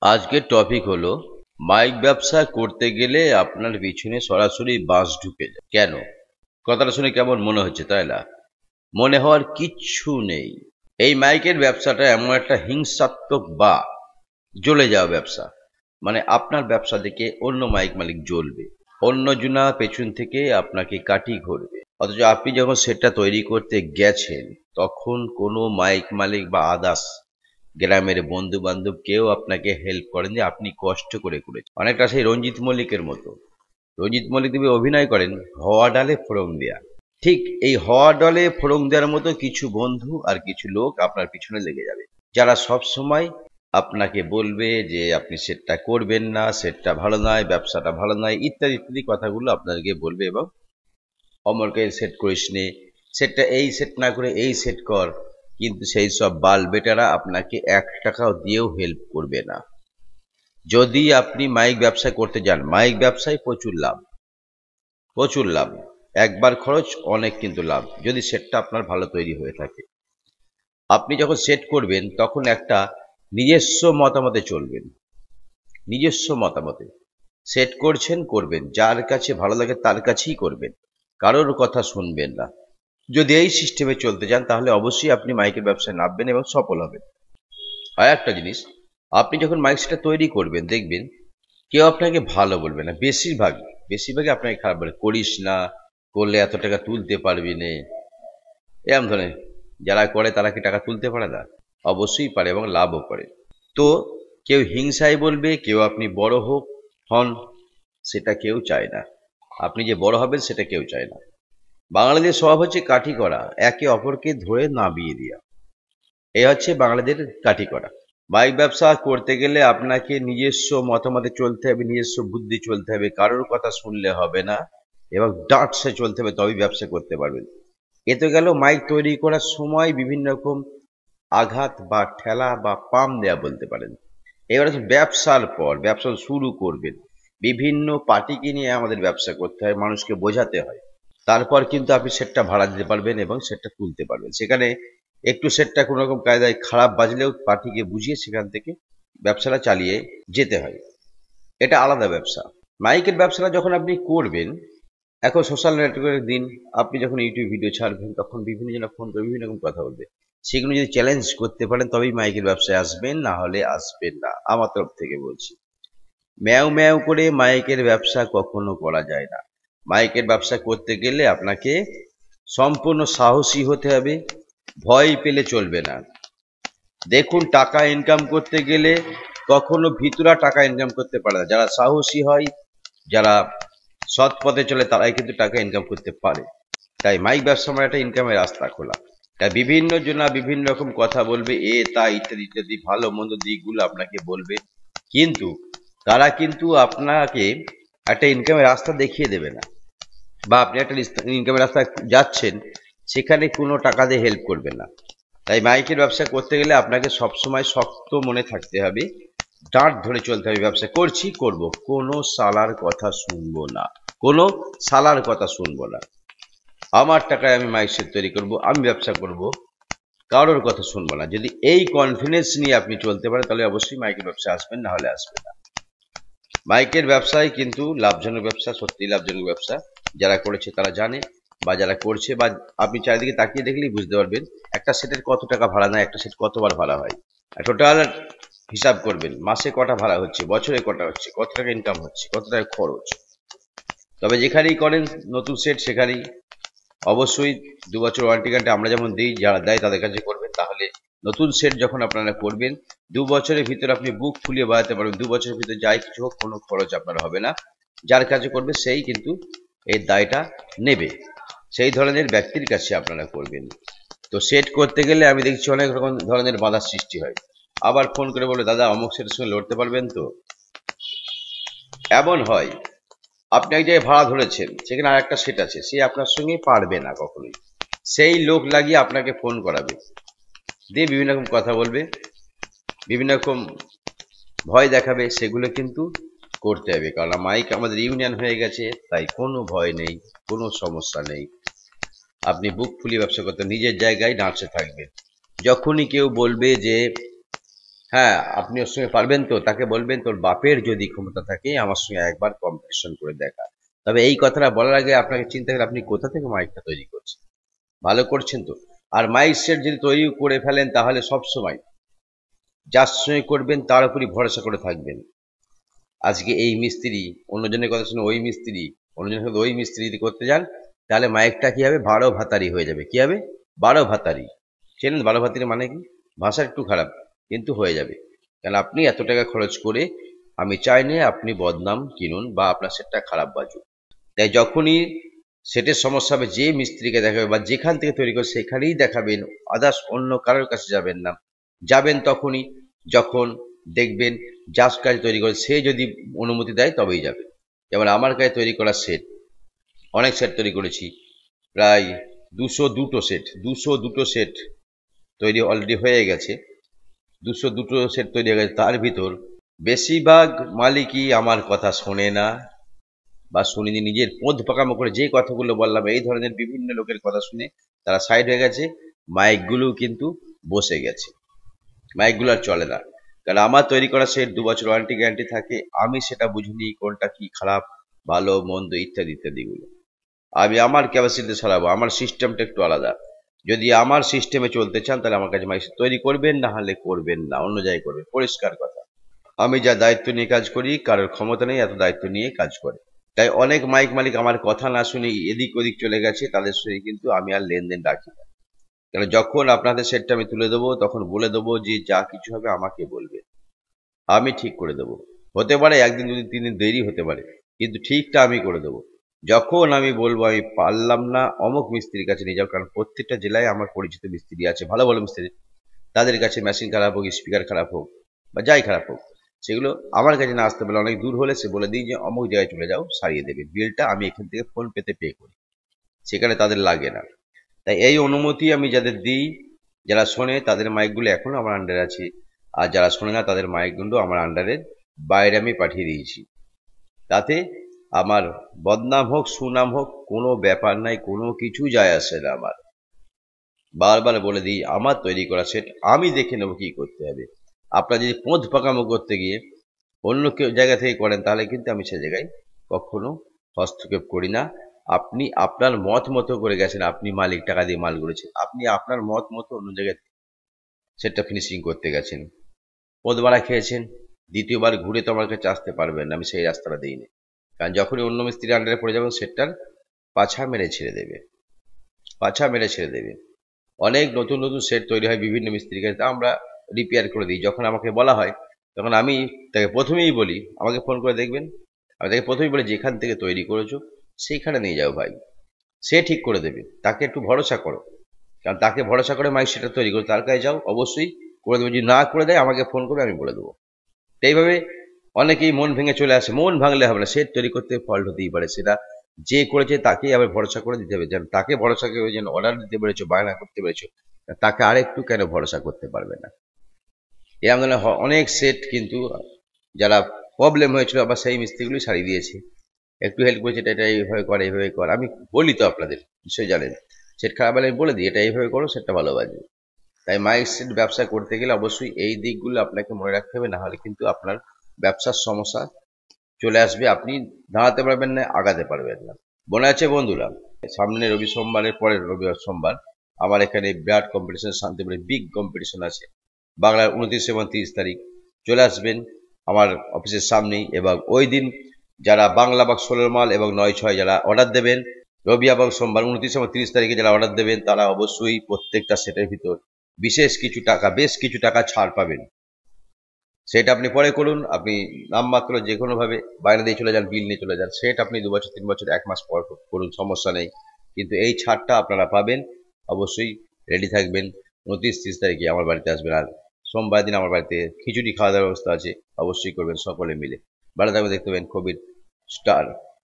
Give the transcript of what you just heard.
আজকের টপিক হলো মাইক ব্যবসা করতে গেলে আপনার পিছনে সরাসরি বাঁশ ঢুকে যায় কেন? কথাটা শুনে কেমন মনে হচ্ছে, তাই না? মনে হওয়ার কিচ্ছু নেই। এই মাইকের ব্যবসাটা এমন একটা হিংসাত্মক বা জ্বলে যাওয়া ব্যবসা। মানে আপনার ব্যবসা দেখে অন্য মাইক মালিক জ্বলবে, অন্যজনা পেছন থেকে আপনাকে কাঠি ঘুরবে, অথচ আপনি যখন সেটটা তৈরি করতে গেছেন তখন কোনো মাইক মালিক বা আদার্স গ্রামের বন্ধু বান্ধব কেউ আপনাকে হেল্প করেন, যে আপনি কষ্ট করে করেছেন। অনেকটা সেই রঞ্জিত মল্লিকের মতো। রঞ্জিত মল্লিক তুমি অভিনয় করেন হওয়া ডালে ফোড়ং দেয়া। ঠিক এই হওয়া ডালে ফোড়ং দেওয়ার মতো কিছু বন্ধু আর কিছু লোক আপনার পিছনে লেগে যাবে, যারা সব সময় আপনাকে বলবে যে আপনি সেটটা করবেন না, সেটটা ভালো নয়, ব্যবসাটা ভালো নয়, ইত্যাদি ইত্যাদি কথাগুলো আপনাকে বলবে। এবং অমরকে সেট করিস নে, সেটটা এই সেট না করে এই সেট কর। কিন্তু সেই সব বাল বেটারা আপনাকে 1 টাকাও দিয়েও হেল্প করবে না। যদি আপনি মাইক ব্যবসা করতে যান, মাইক ব্যবসায় প্রচুর লাভ, প্রচুর লাভ। একবার খরচ অনেক কিন্তু লাভ, যদি সেটটা আপনার ভালো তৈরি হয়ে থাকে। আপনি যখন সেট করবেন তখন একটা নিজস্ব মতামতে চলবেন, নিজস্ব মতামতে সেট করছেন, করবেন যার কাছে ভালো লাগে তার কাছেই করবেন, কারোর কথা শুনবেন না। যদি এই সিস্টেমে চলতে যান তাহলে অবশ্যই আপনি মাইকের ব্যবসায় নামবেন এবং সফল হবেন। আর একটা জিনিস, আপনি যখন মাইক সেটটা তৈরি করবেন দেখবেন কেউ আপনাকে ভালো বলবে না, বেশিরভাগই আপনাকে খারাপ বলে, করিস না, করলে এত টাকা তুলতে পারবি না, এরকম ধরনের। যারা করে তারা কি টাকা তুলতে পারে না? অবশ্যই পারে এবং লাভও করে। তো কেউ হিংসায় বলবে, কেউ আপনি বড় হন, সেটা কেউ চায় না। আপনি যে বড় হবেন সেটা কেউ চায় না। বাঙালিদের স্বভাব হচ্ছে কাঠি করা, একে অপরকে ধরে নামিয়ে দেওয়া। এই হচ্ছে বাঙালিদের কাঠি করা। বাইক ব্যবসা করতে গেলে আপনাকে নিজস্ব মতামতে চলতে হবে, নিজস্ব বুদ্ধি চলতে হবে, কারোর কথা শুনলে হবে না এবং ডাটসে চলতে হবে, তবেই ব্যবসা করতে পারবেন। এ তো গেল মাইক তৈরি করার সময় বিভিন্ন রকম আঘাত বা ঠেলা বা পাম দেয়া বলতে পারেন। এবার হচ্ছে ব্যবসার পর, ব্যবসা শুরু করবেন, বিভিন্ন পার্টিকে নিয়ে আমাদের ব্যবসা করতে হয়, মানুষকে বোঝাতে হয়। তারপর কিন্তু আপনি সেটটা ভাড়া দিতে পারবেন এবং সেটটা তুলতে পারবেন। সেখানে একটু সেটটা কোনো রকম কায়দায় খারাপ বাজলেও পার্টিকে বুঝিয়ে সেখান থেকে ব্যবসাটা চালিয়ে যেতে হয়। এটা আলাদা ব্যবসা। মাইকের ব্যবসাটা যখন আপনি করবেন, এখন সোশ্যাল নেটওয়ার্কের দিন, আপনি যখন ইউটিউব ভিডিও ছাড়বেন তখন বিভিন্ন জন ফোন করে বিভিন্ন রকম কথা বলবে। সেগুলো যদি চ্যালেঞ্জ করতে পারেন তবেই মাইকের ব্যবসায় আসবেন, না হলে আসবেন না, আমার তরফ থেকে বলছি। ম্যাও ম্যাও করে মাইকের ব্যবসা কখনো করা যায় না। মাইকের ব্যবসা করতে গেলে আপনাকে সম্পূর্ণ সাহসী হতে হবে, ভয় পেলে চলবে না। দেখুন, টাকা ইনকাম করতে গেলে কখনো ভিতরা টাকা ইনকাম করতে পারে না। যারা সাহসী হয়, যারা সৎ পথে চলে, তারাই কিন্তু টাকা ইনকাম করতে পারে। তাই মাইক ব্যবসা মানে একটা ইনকামের রাস্তা খোলা। তাই বিভিন্ন জনা বিভিন্ন রকম কথা বলবে, তা ইত্যাদি ইত্যাদি, ভালো মন্দ দিকগুলো আপনাকে বলবে, কিন্তু তারা কিন্তু আপনাকে একটা ইনকামের রাস্তা দেখিয়ে দেবে না, বা আপনি একটা ইনকামের রাস্তা যাচ্ছেন সেখানে কোনো টাকা দিয়ে হেল্প করবে না। তাই মাইকের ব্যবসা করতে গেলে আপনাকে সবসময় শক্ত মনে থাকতে হবে, ডাঁট ধরে চলতে হবে, ব্যবসা করছি, করব, কোনো সালার কথা শুনবো না, কোনো সালার কথা শুনবো না। আমার টাকায় আমি মাইক সেট তৈরি করব, আমি ব্যবসা করব, কারোর কথা শুনবো না। যদি এই কনফিডেন্স নিয়ে আপনি চলতে পারেন তাহলে অবশ্যই মাইকের ব্যবসা আসবেন, না হলে আসবেন না। মাইকের ব্যবসায় কিন্তু লাভজনক ব্যবসা, সত্যি লাভজনক ব্যবসা। যারা করেছে তারা জানে, বা যারা করছে, বা আপনি চারিদিকে তাকিয়ে দেখলেই বুঝতে পারবেন একটা সেটের কত টাকা ভাড়া নেয়, একটা সেট কতবার ভাড়া হয়। টোটাল হিসাব করবেন, মাসে কটা ভাড়া হচ্ছে, বছরে কটা হচ্ছে, কত টাকা ইনকাম হচ্ছে, কত টাকা খরচ। তবে যেখানেই করেন নতুন সেট, সেখানেই অবশ্যই 2 বছর ওয়ারেন্টি গ্যারান্টি আমরা যেমন দিই, যারা দেয় তাদের কাছে করবেন। তাহলে নতুন সেট যখন আপনারা করবেন 2 বছরের ভিতরে আপনি বুক ফুলিয়ে বাড়াতে পারবেন। 2 বছরের ভিতরে যাই কিছু হোক, কোনো খরচ আপনার হবে না। যার কাছে করবে সেই কিন্তু এই দায়টা নেবে, সেই ধরনের ব্যক্তির কাছে আপনারা করবেন। তো সেট করতে গেলে আমি দেখছি অনেক রকম ধরনের বাধার সৃষ্টি হয়। আবার ফোন করে বলে, দাদা অমুক সেটের সঙ্গে লড়তে পারবেন তো? এমন হয় আপনি এক জায়গায় ভাড়া ধরেছেন, সেখানে আর একটা সেট আছে, সে আপনার সঙ্গে পারবে না কখনোই, সেই লোক লাগিয়ে আপনাকে ফোন করাবে, দিয়ে বিভিন্ন রকম কথা বলবে, বিভিন্ন রকম ভয় দেখাবে। সেগুলো কিন্তু করতে হবে, কারণ মাইক আমাদের ইউনিয়ন হয়ে গেছে, তাই কোনো ভয় নেই, কোনো সমস্যা নেই। আপনি বুক ফুলিয়ে ব্যবসা করতে নিজের জায়গায় নাচে থাকবেন। যখনই কেউ বলবে যে হ্যাঁ, আপনি ওর সঙ্গে পারবেন তো? তাকে বলবেন তোর বাপের যদি ক্ষমতা থাকে আমার সঙ্গে একবার কম্পিটিশন করে দেখা। তবে এই কথাটা বলার আগে আপনাকে চিন্তা করে আপনি কোথা থেকে মাইকটা তৈরি করছেন? ভালো করছেন তো? আর মাইক সেট যদি তৈরি করে ফেলেন তাহলে সবসময় যার সঙ্গে করবেন তার উপরই ভরসা করে থাকবেন। আজকে এই মিস্ত্রি, অন্যজনের কথা শুনে ওই মিস্ত্রি, অন্যজনের সাথে ওই মিস্ত্রি যদি করতে যান তাহলে মাইকটা কি হবে? 12 ভাতারি হয়ে যাবে। কি হবে? 12 ভাতারি। চেনেন 12 ভাতারি মানে কি? ভাষা একটু খারাপ কিন্তু হয়ে যাবে। কারণ আপনি এত টাকা খরচ করে, আমি চাই না আপনি বদনাম কিনুন বা আপনার সেটটা খারাপ বাজুক। তাই যখনই সেটের সমস্যা হবে যে মিস্ত্রিকে দেখাবে বা যেখান থেকে তৈরি করে সেখানেই দেখাবেন, আদার্স অন্য কারোর কাছে যাবেন না। যাবেন তখনই যখন দেখবেন যার কাজ তৈরি করে সে যদি অনুমতি দেয় তবেই যাবে। যেমন আমার কাছে তৈরি করা সেট, অনেক সেট তৈরি করেছি, প্রায় 202টো সেট তৈরি অলরেডি হয়ে গেছে। 202টো সেট তৈরি হয়ে গেছে, তার ভিতর বেশিরভাগ মালিকই আমার কথা শোনে না বা শুনিনি। নিজের পোঁদ পাকামো করে যে কথাগুলো বললাম এই ধরনের বিভিন্ন লোকের কথা শুনে তারা সাইড হয়ে গেছে। মাইকগুলো কিন্তু বসে গেছে, মাইকগুলো আর চলে না। কারণ আমার তৈরি করা সেট 2 বছর ওয়ারেন্টি গ্যারান্টি থাকে। আমি সেটা বুঝিনি কোনটা কি খারাপ ভালো মন্দ ইত্যাদি ইত্যাদিগুলো। আমি আমার ক্যাপাসিটিতে চালাবো, আমার সিস্টেমটা একটু আলাদা। যদি আমার সিস্টেমে চলতে চান তাহলে আমার কাছে মাইক তৈরি করবেন, না হলে করবেন না, অন্য জায়গায় করবেন, পরিষ্কার কথা। আমি যা দায়িত্ব নিয়ে কাজ করি কারোর ক্ষমতা নেই এত দায়িত্ব নিয়ে কাজ করে। তাই অনেক মাইক মালিক আমার কথা না শুনে এদিক ওদিক চলে গেছে, তাদের সঙ্গে কিন্তু আমি আর লেনদেন রাখি না। কারণ যখন আপনাদের সেটটা আমি তুলে দেবো তখন বলে দেবো যে যা কিছু হবে আমাকে বলবে, আমি ঠিক করে দেবো। হতে পারে 1 দিন 2 দিন 3 দিন দেরি হতে পারে, কিন্তু ঠিকটা আমি করে দেবো। যখন আমি বলবো আমি পারলাম না অমুক মিস্ত্রির কাছে নিয়ে যাও, কারণ প্রত্যেকটা জেলায় আমার পরিচিত মিস্ত্রি আছে, ভালো ভালো মিস্ত্রি। তাদের কাছে মেশিন খারাপ হোক, স্পিকার খারাপ হোক বা যাই খারাপ হোক, সেগুলো আমার কাছে না আসতে পারলে অনেক দূর হলে সে বলে দিই যে অমুক জায়গায় চলে যাও, সারিয়ে দেবে। বিলটা আমি এখান থেকে ফোন পেতে পে করি, সেখানে তাদের লাগে না। তাই এই অনুমতি আমি যাদের দিই, যারা শোনে তাদের মাইকগুলো এখনো আমার আন্ডারে আছে, আর যারা শোনে না তাদের মাইকগুলো আমার আন্ডারের বাইরে আমি পাঠিয়ে দিয়েছি। তাতে আমার বদনাম হোক সুনাম হোক কোনো ব্যাপার নাই, কোনো কিছু যায় আসে না আমার। বারবার বলে দিই আমার তৈরি করা সেট আমি দেখে নেবো কি করতে হবে। আপনারা যদি পোঁদ পাকামো করতে গিয়ে অন্য কেউ জায়গা থেকে করেন তাহলে কিন্তু আমি সে জায়গায় কখনো হস্তক্ষেপ করি না। আপনি আপনার মত মতো করে গেছেন, আপনি মালিক, টাকা দিয়ে মাল করেছেন, আপনি আপনার মত মতো অন্য জায়গায় সেটটা ফিনিশিং করতে গেছেন, পদ ভাড়া খেয়েছেন, দ্বিতীয়বার ঘুরে তো আমার কাছে আসতে পারবেন না, আমি সেই রাস্তাটা দিইনি। কারণ যখনই অন্য মিস্ত্রির আন্ডারে পড়ে যাবেন সেটটার পাছা মেরে ছেড়ে দেবে, পাছা মেরে ছেড়ে দেবে। অনেক নতুন নতুন সেট তৈরি হয় বিভিন্ন মিস্ত্রির কাছে, আমরা রিপেয়ার করে দিই। যখন আমাকে বলা হয় তখন আমি তাকে প্রথমেই বলি আমাকে ফোন করে দেখবেন, আমি তাকে প্রথমেই বলি যেখান থেকে তৈরি করেছো সেইখানে নিয়ে যাও ভাই, সে ঠিক করে দেবে। তাকে একটু ভরসা করো, কারণ তাকে ভরসা করে মাইক সেটা তৈরি করো, তার কাছে যাও, অবশ্যই করে দেবে। যদি না করে দেয় আমাকে ফোন করে আমি বলে দেবো। তো এইভাবে অনেকেই মন ভেঙে চলে আসে। মন ভাঙলে হবে না, সেট তৈরি করতে ফল্ট হতেই পারে, সেটা যে করেছে তাকেই আবার ভরসা করে দিতে হবে। যেন তাকে ভরসা করে যেন অর্ডার দিতে পেরেছো, বায়না করতে পেরেছো, তাকে আরেকটু কেন ভরসা করতে পারবে না? এরকম ধরনের অনেক সেট কিন্তু যারা প্রবলেম হয়েছিল আবার সেই মিস্ত্রিগুলি সারিয়ে দিয়েছে, একটু হেল্প করেছে, এটা এইভাবে কর এইভাবে কর। আমি বলি তো আপনাদের, নিশ্চয়ই জানেন, সেট খারাপ হলে আমি বলে দিই এটা এইভাবে করো, সেটটা ভালো বাজবে। তাই মাইক সেট ব্যবসা করতে গেলে অবশ্যই এই দিকগুলো আপনাকে মনে রাখতে হবে, না হলে কিন্তু আপনার ব্যবসার সমস্যা চলে আসবে, আপনি দাঁড়াতে পারবেন না, আগাতে পারবেন না। মনে আছে বন্ধুরা, সামনে রবি সোমবারের পরের রবিবার সোমবার আমার এখানে বিরাট কম্পিটিশন, শান্তিপুরে বিগ কম্পিটিশন আছে, বাংলার 29 এবং 30 তারিখ। চলে আসবেন আমার অফিসের সামনেই, এবং ওই দিন যারা বাংলা বা 16 মাল এবং 9/6 যারা অর্ডার দেবেন, রবি এবং সোমবার 29 এবং 30 তারিখে যারা অর্ডার দেবেন তারা অবশ্যই প্রত্যেকটা সেটের ভিতর বিশেষ কিছু টাকা, বেশ কিছু টাকা ছাড় পাবেন। সেটা আপনি পরে করুন, আপনি নামমাত্র যে কোনোভাবে বাইরে দিয়ে চলে যান, বিল নিয়ে চলে যান, সেটা আপনি 2 বছর 3 বছর 1 মাস পর করুন, সমস্যা নেই। কিন্তু এই ছাড়টা আপনারা পাবেন, অবশ্যই রেডি থাকবেন। 29-30 তারিখে আমার বাড়িতে আসবেন, আর সোমবার দিন আমার বাড়িতে খিচুড়ি খাওয়া দাওয়ার ব্যবস্থা আছে, অবশ্যই করবেন সকলে মিলে। ভালো থাকবে, দেখতে পাবেন কোভিড স্টার।